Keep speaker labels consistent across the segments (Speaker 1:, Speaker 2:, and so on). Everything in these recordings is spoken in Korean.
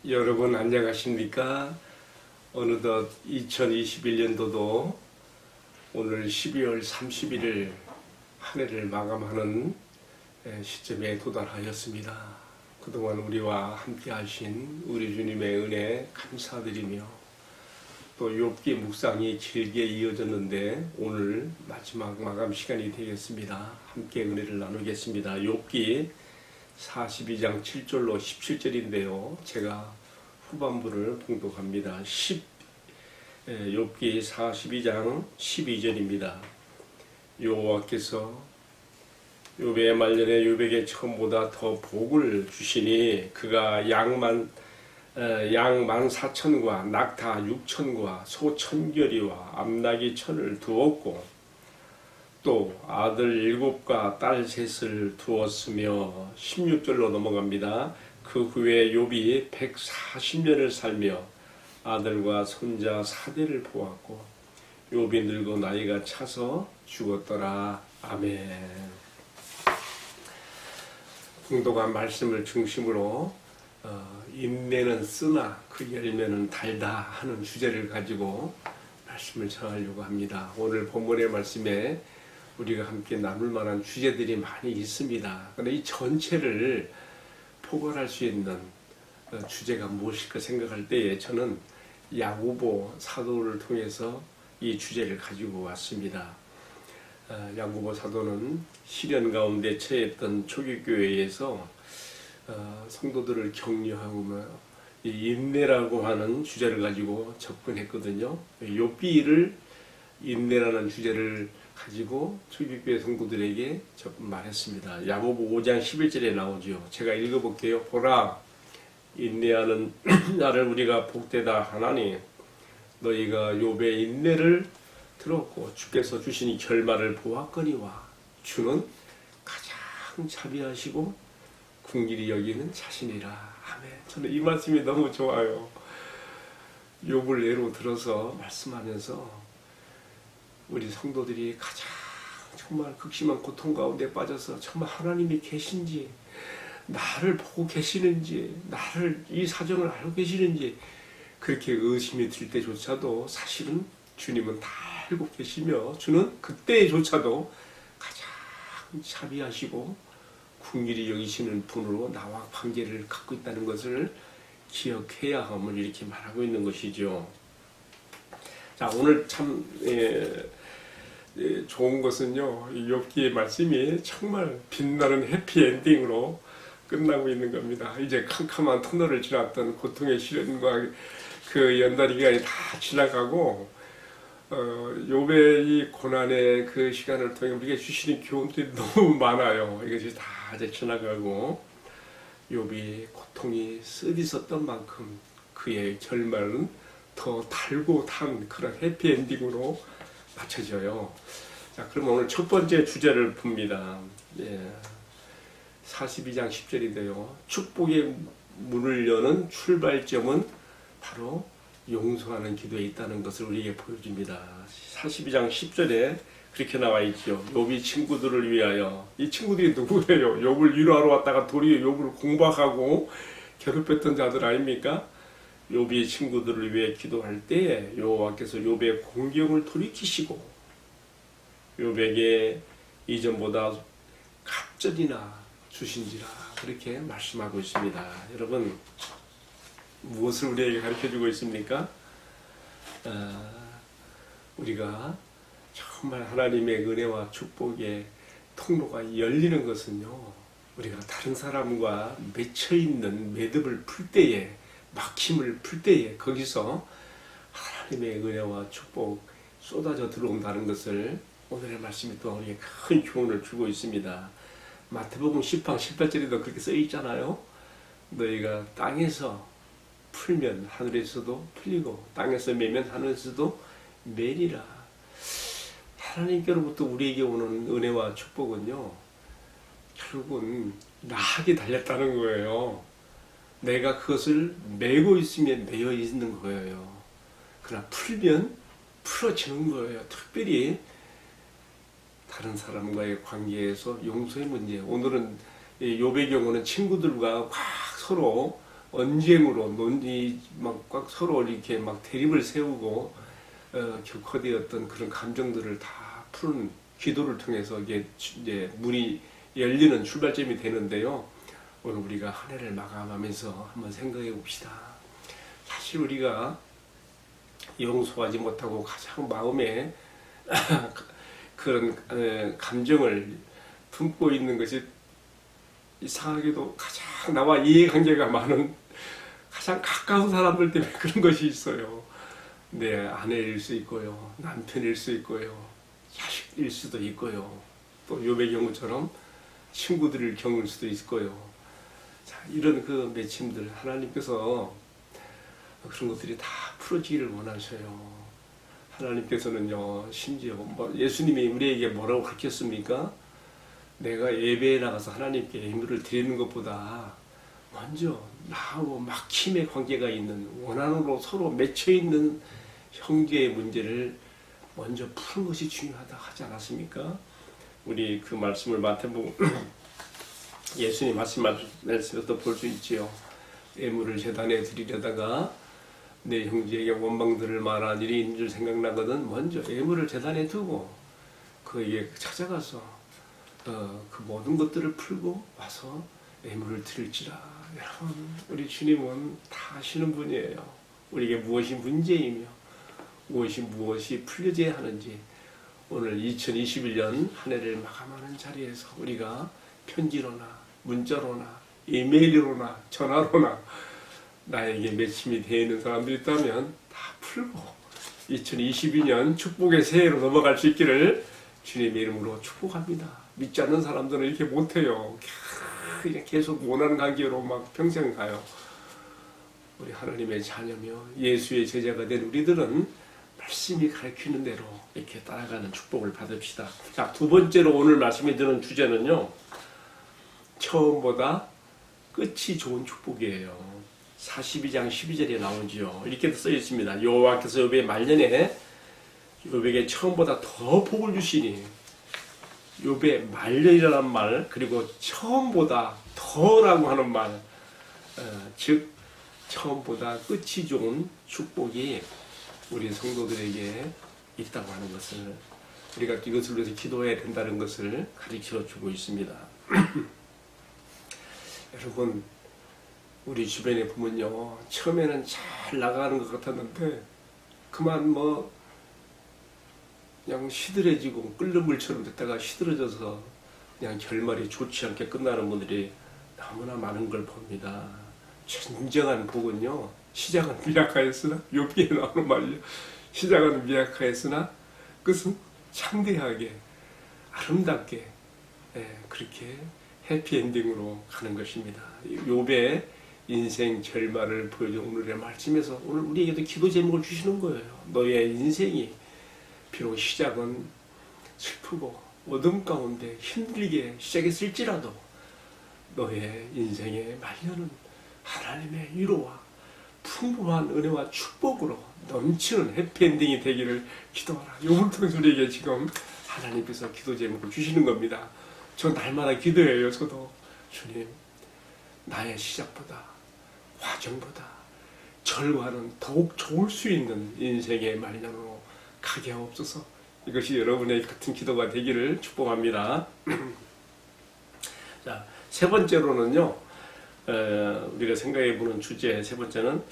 Speaker 1: 여러분 안녕하십니까? 어느덧 2021년도도 오늘 12월 31일 한 해를 마감하는 시점에 도달하였습니다. 그동안 우리와 함께 하신 우리 주님의 은혜 감사드리며 또 욥기 묵상이 길게 이어졌는데 오늘 마지막 마감 시간이 되겠습니다. 함께 은혜를 나누겠습니다. 욥기 42장 7절로 17절인데요. 제가 후반부를 봉독합니다. 욥기 42장 12절입니다. 여호와께서 욥의 말년에 욥에게 처음보다 더 복을 주시니 그가 양 14,000과 낙타 6,000과 소 1,000결이와 암나귀 1,000을 두었고 또 아들 7과 딸 3을 두었으며 16절로 넘어갑니다. 그 후에 욥이 140년을 살며 아들과 손자 4대를 보았고 욥이 늙어 나이가 차서 죽었더라. 아멘. 공독한 말씀을 중심으로 인내는 쓰나 그 열매는 달다 하는 주제를 가지고 말씀을 전하려고 합니다. 오늘 본문의 말씀에 우리가 함께 나눌 만한 주제들이 많이 있습니다. 그런데 이 전체를 포괄할 수 있는 주제가 무엇일까 생각할 때에 저는 야고보 사도를 통해서 이 주제를 가지고 왔습니다. 야고보 사도는 시련 가운데 처했던 초기교회에서 성도들을 격려하고 이 인내라고 하는 주제를 가지고 접근했거든요. 욥기를 인내라는 주제를 가지고 초기교회 성도들에게 말했습니다. 야고보 5장 11절에 나오죠. 제가 읽어볼게요. 보라, 인내하는 나를 우리가 복되다 하나니 너희가 욥의 인내를 들었고 주께서 주신 결말을 보았거니와 주는 가장 자비하시고 긍휼히 여기는 자신이라. 아멘. 저는 이 말씀이 너무 좋아요. 욥을 예로 들어서 말씀하면서 우리 성도들이 가장 정말 극심한 고통 가운데 빠져서 정말 하나님이 계신지, 나를 보고 계시는지, 나를 이 사정을 알고 계시는지 그렇게 의심이 들 때조차도 사실은 주님은 다 알고 계시며 주는 그때조차도 가장 자비하시고 긍휼히 여기시는 분으로 나와 관계를 갖고 있다는 것을 기억해야 함을 이렇게 말하고 있는 것이죠. 자, 오늘 참 좋은 것은요, 이 욥기의 말씀이 정말 빛나는 해피엔딩으로 끝나고 있는 겁니다. 이제 캄캄한 터널을 지났던 고통의 시련과 그 연단 기간이 다 지나가고 욥의 이 고난의 그 시간을 통해 우리에게 주시는 교훈들이 너무 많아요. 이것이 다 이제 지나가고 욥이 고통이 쓰디었던 만큼 그의 결말은 더 달고 탄 그런 해피엔딩으로 맞춰져요. 자, 그럼 오늘 첫 번째 주제를 봅니다. 42장 10절인데요. 축복의 문을 여는 출발점은 바로 용서하는 기도에 있다는 것을 우리에게 보여줍니다. 42장 10절에 그렇게 나와 있죠. 욥이 친구들을 위하여. 이 친구들이 누구예요? 욥을 위로하러 왔다가 도리어 욥을 공박하고 괴롭혔던 자들 아닙니까? 욥이 친구들을 위해 기도할 때 여호와께서 욥의 공경을 돌이키시고 욥에게 이전보다 갑절이나 주신지라 그렇게 말씀하고 있습니다. 여러분, 무엇을 우리에게 가르쳐주고 있습니까? 우리가 정말 하나님의 은혜와 축복의 통로가 열리는 것은요, 우리가 다른 사람과 맺혀있는 매듭을 풀 때에, 막힘을 풀 때에 거기서 하나님의 은혜와 축복 쏟아져 들어온다는 것을 오늘의 말씀이 또 우리에게 큰 교훈을 주고 있습니다. 마태복음 10장 18절에도 그렇게 써 있잖아요. 너희가 땅에서 풀면 하늘에서도 풀리고 땅에서 매면 하늘에서도 매리라. 하나님께로부터 우리에게 오는 은혜와 축복은요, 결국은 나에게 달렸다는 거예요. 내가 그것을 메고 있으면 매여 있는 거예요. 그러나 풀면 풀어지는 거예요. 특별히 다른 사람과의 관계에서 용서의 문제. 오늘은 욥의 경우는 친구들과 서로 언쟁으로 논의 막 꽉 서로 이렇게 막 대립을 세우고 격화되었던 그런 감정들을 다 푸는 기도를 통해서 이제 문이 열리는 출발점이 되는데요. 오늘 우리가 한 해를 마감하면서 한번 생각해 봅시다. 사실 우리가 용서하지 못하고 가장 마음에 그런 감정을 품고 있는 것이 이상하게도 가장 나와 이해관계가 많은 가장 가까운 사람들 때문에 그런 것이 있어요. 내 아내일 수 있고요, 남편일 수 있고요, 자식일 수도 있고요, 또 욥의 경우처럼 친구들을 겪을 수도 있고요. 자, 이런 그 맺힘들 하나님께서 그런 것들이 다 풀어지기를 원하셔요. 하나님께서는요, 심지어 예수님이 우리에게 뭐라고 가르쳤습니까? 내가 예배에 나가서 하나님께 예물을 드리는 것보다 먼저 나하고 막힘의 관계가 있는, 원한으로 서로 맺혀 있는 형제의 문제를 먼저 푸는 것이 중요하다 하지 않았습니까? 우리 그 말씀을 마태복음 예수님 말씀에서도 볼 수 있지요. 예물을 제단에 드리려다가 내 형제에게 원망들을 말한 일이 있는 줄 생각나거든 먼저 예물을 제단에 두고 그에게 찾아가서 그 모든 것들을 풀고 와서 예물을 드릴지라. 여러분, 우리 주님은 다 아시는 분이에요. 우리에게 무엇이 문제이며 무엇이 풀려져야 하는지 오늘 2021년 한 해를 마감하는 자리에서 우리가 편지로나 문자로나 이메일로나 전화로나 나에게 맺힘이 되어 있는 사람들이 있다면 다 풀고 2022년 축복의 새해로 넘어갈 수 있기를 주님의 이름으로 축복합니다. 믿지 않는 사람들은 이렇게 못해요. 그냥 계속 원하는 관계로 막 평생 가요. 우리 하나님의 자녀며 예수의 제자가 된 우리들은 말씀이 가르치는 대로 이렇게 따라가는 축복을 받읍시다. 자, 두 번째로 오늘 말씀에 드는 주제는요, 처음보다 끝이 좋은 축복이에요. 42장 12절에 나오지요. 이렇게 써 있습니다. 여호와께서 욥의 말년에 욥에게 처음보다 더 복을 주시니. 욥의 말년이라는 말, 그리고 처음보다 더라고 하는 말, 즉 처음보다 끝이 좋은 축복이 우리 성도들에게 있다고 하는 것을, 우리가 이것을 위해서 기도해야 된다는 것을 가르쳐 주고 있습니다. 여러분, 우리 주변에 보면요, 처음에는 잘 나가는 것 같았는데 그만 그냥 시들해지고 끓는 물처럼 됐다가 시들어져서 그냥 결말이 좋지 않게 끝나는 분들이 너무나 많은 걸 봅니다. 진정한 복은요, 시작은 미약하였으나, 욥기에 나오는 말이요, 시작은 미약하였으나 끝은 창대하게 아름답게 그렇게 해피엔딩으로 가는 것입니다. 욥의 인생 결말을 보여준 오늘의 말씀에서 오늘 우리에게도 기도 제목을 주시는 거예요. 너의 인생이 비록 시작은 슬프고 어둠 가운데 힘들게 시작했을지라도 너의 인생의 말년은 하나님의 위로와 풍부한 은혜와 축복으로 넘치는 해피엔딩이 되기를 기도하라. 욥을 통해서 우리에게 지금 하나님께서 기도 제목을 주시는 겁니다. 저 날마다 기도해요. 저도 주님, 나의 시작보다 과정보다 결과는 더욱 좋을 수 있는 인생의 말년으로 가게 하옵소서. 이것이 여러분의 같은 기도가 되기를 축복합니다. 자, 세 번째로는요, 우리가 생각해보는 주제 세 번째는,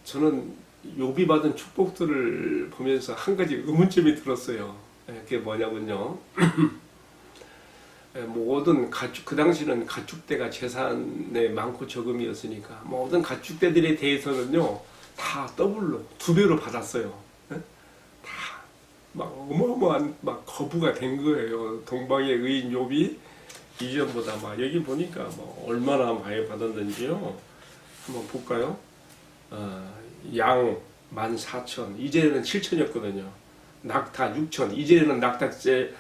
Speaker 1: 저는 욥이 받은 축복들을 보면서 한 가지 의문점이 들었어요. 그게 뭐냐면요, 모든 가축, 그 당시는 가축대가 재산에 많고 적음이었으니까 모든 가축대들에 대해서는요 다 더블로 2배로 받았어요. 다 막 어마어마한 막 거부가 된 거예요. 동방의 의인 욥이 이전보다 막 여기 보니까 뭐 얼마나 많이 받았는지요. 한번 볼까요? 양 14,000, 이전에는 7,000이었거든요. 낙타 6,000, 이전에는 낙타째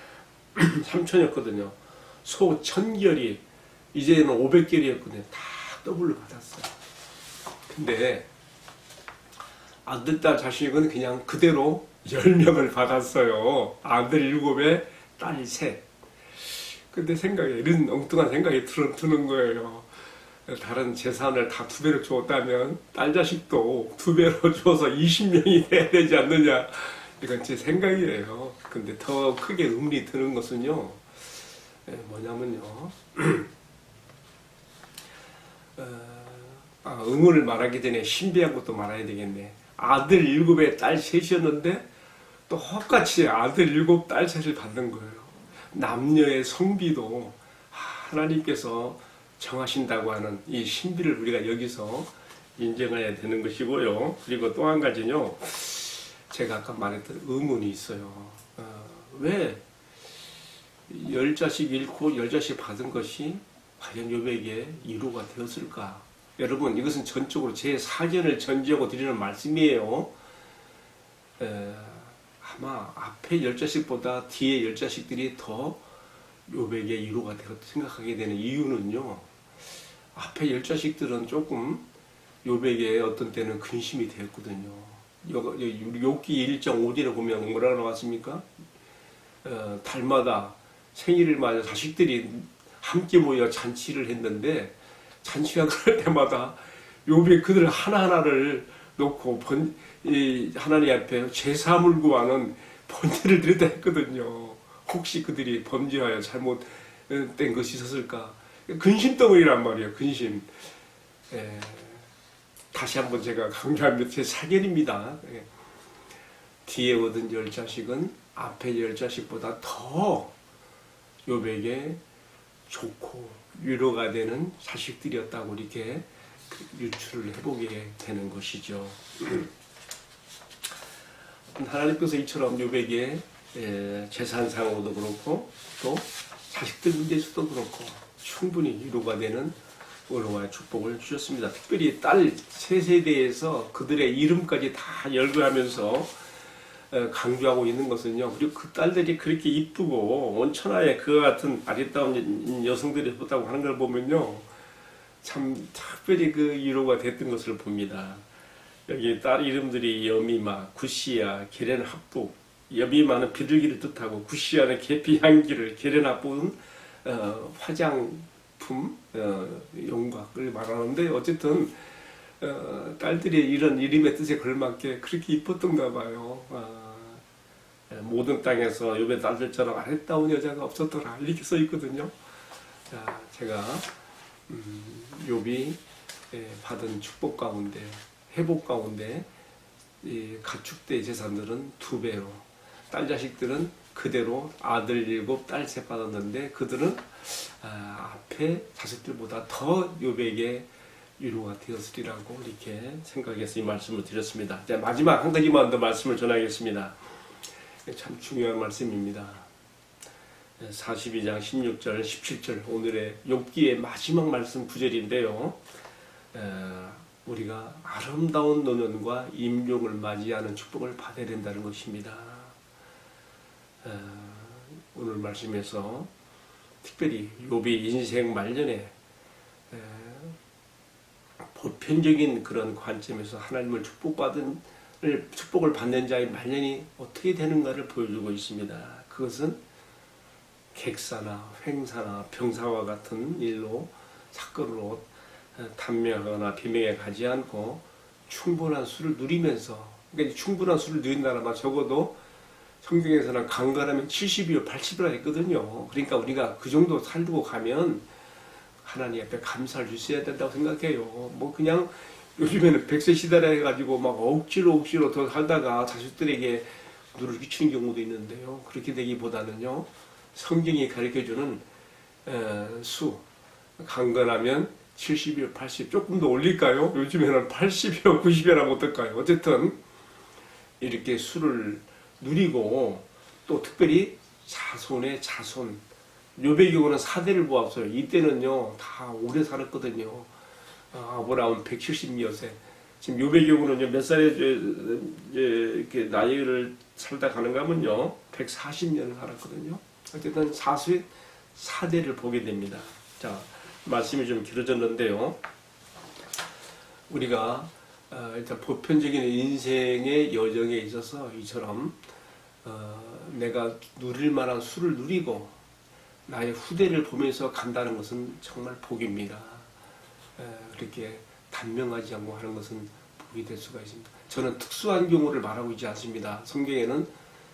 Speaker 1: 3,000이었거든요. 소 1,000결이 이제는 500결이었거든요. 다 더블로 받았어요. 근데 아들, 딸, 자식은 그냥 그대로 10명을 받았어요. 아들 7에 딸 3. 근데 생각에 이런 엉뚱한 생각이 드는 거예요. 다른 재산을 다 2배로 주었다면 딸 자식도 2배로 줘서 20명이 돼야 되지 않느냐. 이건 제 생각이에요. 근데 더 크게 의문이 드는 것은요, 뭐냐면요, 의문을 말하기 전에 신비한 것도 말해야 되겠네. 아들 7에 딸 3이었는데 또 똑같이 아들 7, 딸 3을 받는 거예요. 남녀의 성비도 하나님께서 정하신다고 하는 이 신비를 우리가 여기서 인정해야 되는 것이고요. 그리고 또 한 가지는요, 제가 아까 말했던 의문이 있어요. 왜 10자식 잃고 10자식 받은 것이 과연 욥에게 이루가 되었을까? 여러분, 이것은 전적으로 제 사견을 전제하고 드리는 말씀이에요. 아마 앞에 10자식보다 뒤에 10자식들이 더 욥에게 이루가 되었다 생각하게 되는 이유는요, 앞에 10자식들은 조금 욥에게 어떤 때는 근심이 되었거든요. 욥기 1.5절에 보면 뭐라고 나왔습니까? 달마다 생일을 맞아 자식들이 함께 모여 잔치를 했는데, 잔치가 그럴 때마다 욥이 그들 하나하나를 놓고 하나님 앞에 제사함을 구하는 번제를 드렸다 했거든요. 혹시 그들이 범죄하여 잘못된 것이 있었을까? 근심덩어리란 말이에요. 근심. 다시 한번 제가 강조하면 제 사견입니다. 뒤에 얻은 10자식은 앞에 10자식보다 더 욥에게 좋고 위로가 되는 자식들이었다고 이렇게 유추를 해보게 되는 것이죠. 하나님께서 이처럼 욥에게 재산상으로도 그렇고 또 자식들 문제에서도 그렇고 충분히 위로가 되는 은혜와 축복을 주셨습니다. 특별히 딸 3세대에서 그들의 이름까지 다 열거하면서 강조하고 있는 것은요, 그리고 그 딸들이 그렇게 이쁘고 온천하에 그와 같은 아리따운 여성들이 있다고 하는 걸 보면요, 참 특별히 그 위로가 됐던 것을 봅니다. 여기 딸 이름들이 여미마, 구시야, 게렌합북. 여미마는 비둘기를 뜻하고 구시야는 계피 향기를, 게렌합북은 화장품, 용곽을 말하는데, 어쨌든 딸들이 이런 이름의 뜻에 걸맞게 그렇게 이뻤던가 봐요. 모든 땅에서 욥의 딸들처럼 아름다운 여자가 없었더라, 이렇게 써 있거든요. 자, 제가 욥이 받은 축복 가운데, 회복 가운데 이 가축대 재산들은 2배로, 딸 자식들은 그대로 아들 7, 딸 3 받았는데 그들은 앞에 자식들보다 더 욥에게 위로가 되었으리라고 이렇게 생각해서 이 말씀을 드렸습니다. 이제 마지막 한 가지만 더 말씀을 전하겠습니다. 참 중요한 말씀입니다. 42장 16절 17절 오늘의 욥기의 마지막 말씀 9절인데요. 우리가 아름다운 노년과 임종을 맞이하는 축복을 받아야 된다는 것입니다. 오늘 말씀에서 특별히 욥이 인생 말년에 보편적인 그런 관점에서 하나님을 축복을 받는 자의 말년이 어떻게 되는가를 보여주고 있습니다. 그것은 객사나 횡사나 병사와 같은 일로 사건으로 단명하거나 비명에 가지 않고 충분한 수를 누리면서, 그러니까 충분한 수를 누린다면 적어도 성경에서는 강건하면 70이요 80이라 했거든요. 그러니까 우리가 그 정도 살고 가면 하나님 앞에 감사를 주셔야 된다고 생각해요. 뭐 그냥 요즘에는 100세 시대라 해가지고 막 억지로 더 살다가 자식들에게 누를 끼치는 경우도 있는데요. 그렇게 되기보다는요, 성경이 가르쳐주는 수, 강건하면 70이요 80, 조금 더 올릴까요? 요즘에는 80이요 90이라면 어떨까요? 어쨌든 이렇게 수를 누리고, 또 특별히 자손의 자손, 욥의 경우는 4대를 보았어요. 이때는요 다 오래 살았거든요. 아브라함 170여세. 지금 욥의 경우는 몇 살에 이렇게 나이를 살다 가는가 하면요 140년을 살았거든요. 어쨌든 4대를 보게 됩니다. 자, 말씀이 좀 길어졌는데요, 우리가 일단 보편적인 인생의 여정에 있어서 이처럼 내가 누릴 만한 수를 누리고 나의 후대를 보면서 간다는 것은 정말 복입니다. 그렇게 단명하지 않고 하는 것은 복이 될 수가 있습니다. 저는 특수한 경우를 말하고 있지 않습니다. 성경에는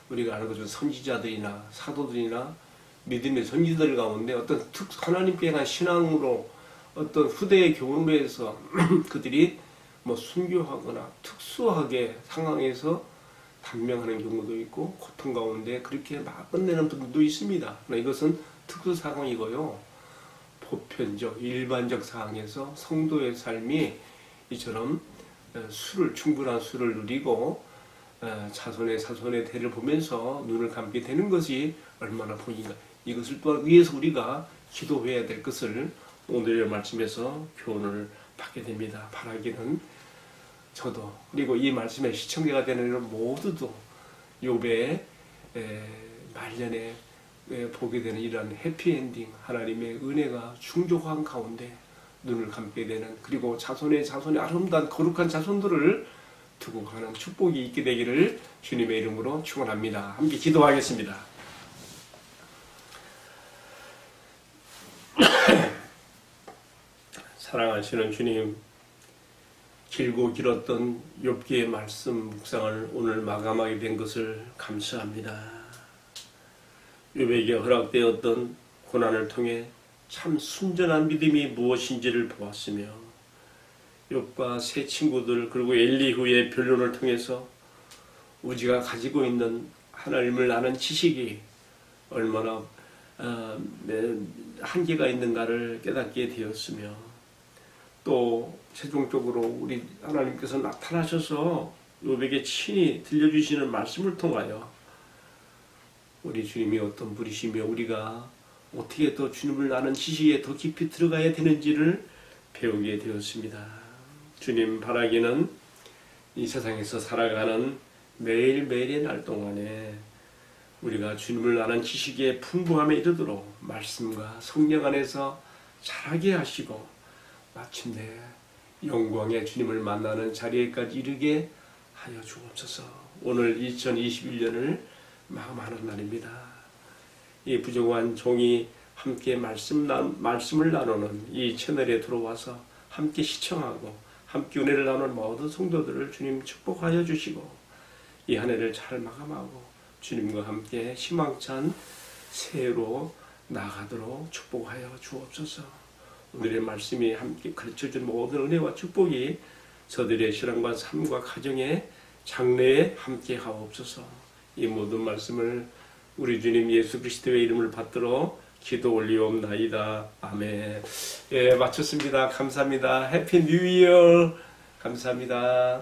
Speaker 1: 우리가 아는 것처럼 선지자들이나 사도들이나 믿음의 선지자들 가운데 어떤 하나님께 대한 신앙으로 어떤 후대의 경험에 의해서 그들이 뭐 순교하거나 특수하게 상황에서 단명하는 경우도 있고 고통 가운데 그렇게 막 끝내는 분들도 있습니다. 이것은 특수 상황이고요. 보편적 일반적 상황에서 성도의 삶이 이처럼 충분한 술을 누리고 자손의 대를 보면서 눈을 감게 되는 것이 얼마나 복인가. 이것을 또한 위해서 우리가 기도해야 될 것을 오늘의 말씀에서 교훈을 받게 됩니다. 바라기는 저도 그리고 이 말씀의 시청자가 되는 모두도 욥의 말년에 보게 되는 이런 해피엔딩, 하나님의 은혜가 충족한 가운데 눈을 감게 되는, 그리고 자손의 아름다운 거룩한 자손들을 두고 가는 축복이 있게 되기를 주님의 이름으로 축원합니다. 함께 기도하겠습니다. 사랑하시는 주님, 길고 길었던 욥기의 말씀 묵상을 오늘 마감하게 된 것을 감사합니다. 욥에게 허락되었던 고난을 통해 참 순전한 믿음이 무엇인지를 보았으며, 욥과 세 친구들 그리고 엘리후의 변론을 통해서 우리가 가지고 있는 하나님을 아는 지식이 얼마나 한계가 있는가를 깨닫게 되었으며, 또 최종적으로 우리 하나님께서 나타나셔서 욥에게 친히 들려주시는 말씀을 통하여 우리 주님이 어떤 분이시며 우리가 어떻게 더 주님을 아는 지식에 더 깊이 들어가야 되는지를 배우게 되었습니다. 주님, 바라기는 이 세상에서 살아가는 매일매일의 날 동안에 우리가 주님을 아는 지식의 풍부함에 이르도록 말씀과 성령 안에서 자라게 하시고 마침내 영광의 주님을 만나는 자리에까지 이르게 하여 주옵소서. 오늘 2021년을 마감하는 날입니다. 이 부족한 종이 함께 말씀을 나누는 이 채널에 들어와서 함께 시청하고 함께 은혜를 나누는 모든 성도들을 주님 축복하여 주시고 이 한 해를 잘 마감하고 주님과 함께 희망찬 새해로 나가도록 축복하여 주옵소서. 오늘의 말씀이 함께 가르쳐준 모든 은혜와 축복이 저들의 신앙과 삶과 가정의 장래에 함께 하옵소서. 이 모든 말씀을 우리 주님 예수 그리스도의 이름을 받들어 기도 올리옵나이다. 아멘. 예, 마쳤습니다. 감사합니다. 해피 뉴 이어. 감사합니다.